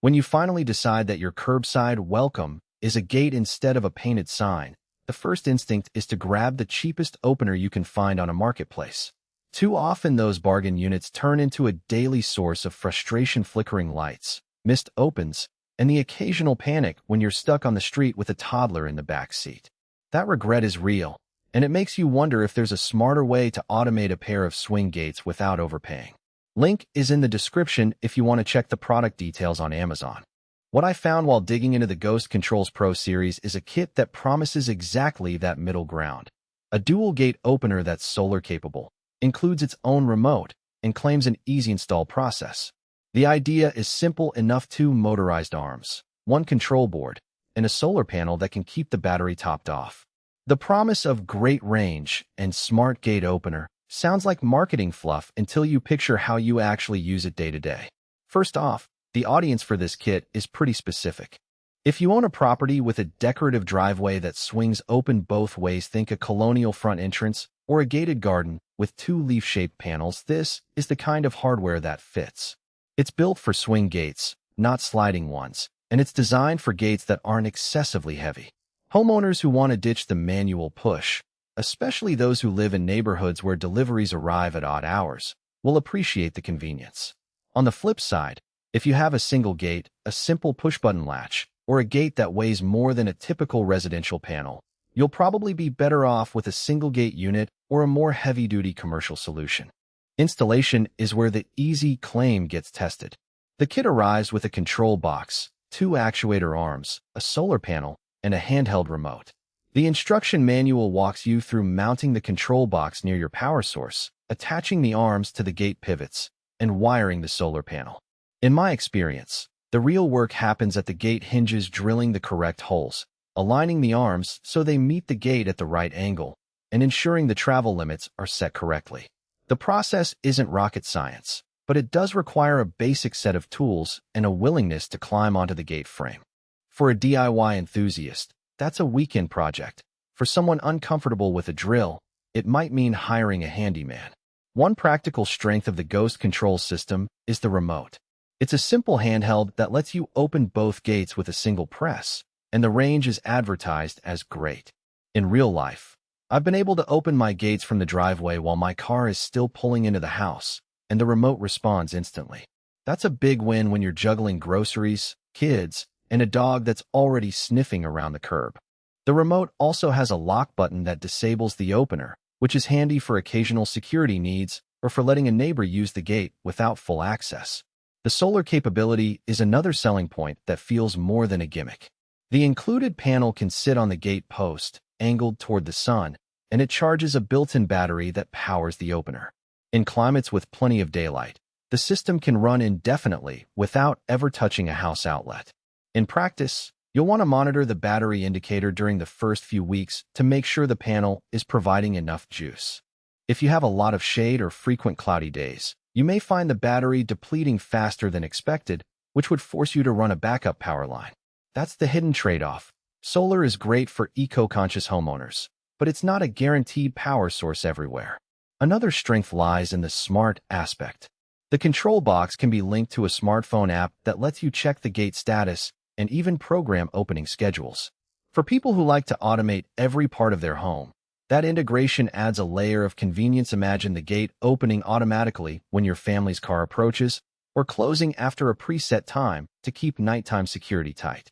When you finally decide that your curbside welcome is a gate instead of a painted sign, the first instinct is to grab the cheapest opener you can find on a marketplace. Too often those bargain units turn into a daily source of frustration, flickering lights, missed opens, and the occasional panic when you're stuck on the street with a toddler in the back seat. That regret is real, and it makes you wonder if there's a smarter way to automate a pair of swing gates without overpaying. Link is in the description if you want to check the product details on Amazon. What I found while digging into the Ghost Controls Pro series is a kit that promises exactly that middle ground. A dual-gate opener that's solar-capable, includes its own remote, and claims an easy install process. The idea is simple enough: two motorized arms, one control board, and a solar panel that can keep the battery topped off. The promise of great range and smart gate opener sounds like marketing fluff until you picture how you actually use it day to day. First off, the audience for this kit is pretty specific. If you own a property with a decorative driveway that swings open both ways, think a colonial front entrance or a gated garden with two leaf-shaped panels, this is the kind of hardware that fits. It's built for swing gates, not sliding ones, and it's designed for gates that aren't excessively heavy. Homeowners who want to ditch the manual push, especially those who live in neighborhoods where deliveries arrive at odd hours, will appreciate the convenience. On the flip side, if you have a single gate, a simple push-button latch, or a gate that weighs more than a typical residential panel, you'll probably be better off with a single-gate unit or a more heavy-duty commercial solution. Installation is where the easy claim gets tested. The kit arrives with a control box, two actuator arms, a solar panel, and a handheld remote. The instruction manual walks you through mounting the control box near your power source, attaching the arms to the gate pivots, and wiring the solar panel. In my experience, the real work happens at the gate hinges, drilling the correct holes, aligning the arms so they meet the gate at the right angle, and ensuring the travel limits are set correctly. The process isn't rocket science, but it does require a basic set of tools and a willingness to climb onto the gate frame. For a DIY enthusiast, that's a weekend project. For someone uncomfortable with a drill, it might mean hiring a handyman. One practical strength of the Ghost Controls system is the remote. It's a simple handheld that lets you open both gates with a single press, and the range is advertised as great. In real life, I've been able to open my gates from the driveway while my car is still pulling into the house, and the remote responds instantly. That's a big win when you're juggling groceries, kids, and a dog that's already sniffing around the curb. The remote also has a lock button that disables the opener, which is handy for occasional security needs or for letting a neighbor use the gate without full access. The solar capability is another selling point that feels more than a gimmick. The included panel can sit on the gate post, angled toward the sun, and it charges a built-in battery that powers the opener. In climates with plenty of daylight, the system can run indefinitely without ever touching a house outlet. In practice, you'll want to monitor the battery indicator during the first few weeks to make sure the panel is providing enough juice. If you have a lot of shade or frequent cloudy days, you may find the battery depleting faster than expected, which would force you to run a backup power line. That's the hidden trade-off. Solar is great for eco-conscious homeowners, but it's not a guaranteed power source everywhere. Another strength lies in the smart aspect. The control box can be linked to a smartphone app that lets you check the gate status and even program opening schedules. For people who like to automate every part of their home, that integration adds a layer of convenience. Imagine the gate opening automatically when your family's car approaches, or closing after a preset time to keep nighttime security tight.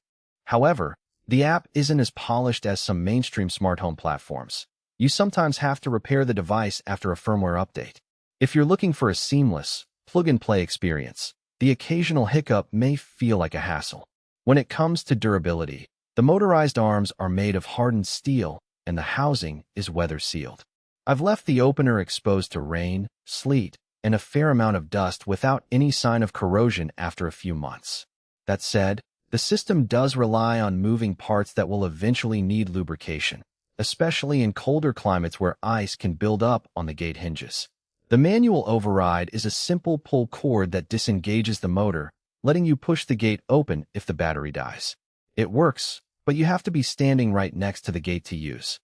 However, the app isn't as polished as some mainstream smart home platforms. You sometimes have to repair the device after a firmware update. If you're looking for a seamless, plug-and-play experience, the occasional hiccup may feel like a hassle. When it comes to durability, the motorized arms are made of hardened steel, and the housing is weather-sealed. I've left the opener exposed to rain, sleet, and a fair amount of dust without any sign of corrosion after a few months. That said, the system does rely on moving parts that will eventually need lubrication, especially in colder climates where ice can build up on the gate hinges. The manual override is a simple pull cord that disengages the motor, letting you push the gate open if the battery dies. It works, but you have to be standing right next to the gate to use.